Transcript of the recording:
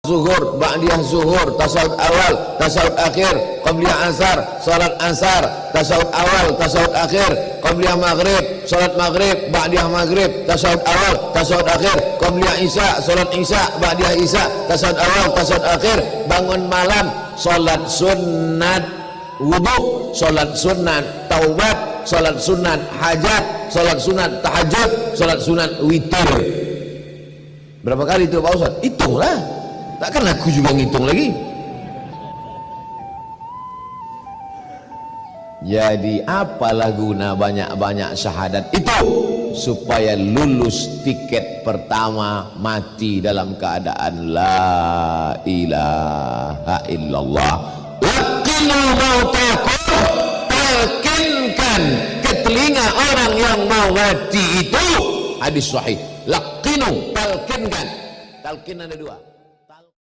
zuhur, ba'diyah zuhur, tasawuf awal, tasawuf akhir, qabliyah asar, salat asar, tasawuf awal, tasawuf akhir, qabliyah maghrib, salat maghrib, ba'diyah maghrib, tasawuf awal, tasawuf akhir, qabliyah isya, salat isya, ba'diyah isya, tasawuf awal, tasawuf akhir, bangun malam, salat sunat wudu, salat sunat taubat, salat sunat hajat, salat sunat tahajud, salat sunat witir. Berapa kali itu Pak Ustaz? Hitunglah. Takkan aku juga ngitung lagi. Jadi apalah guna banyak-banyak syahadat itu? Supaya lulus tiket pertama mati dalam keadaan la ilaha illallah. Lakinul mautakum, talkinkan ke telinga orang yang mau mati itu. Hadis sahih. Lakinu, talkinkan. Talkin ada dua.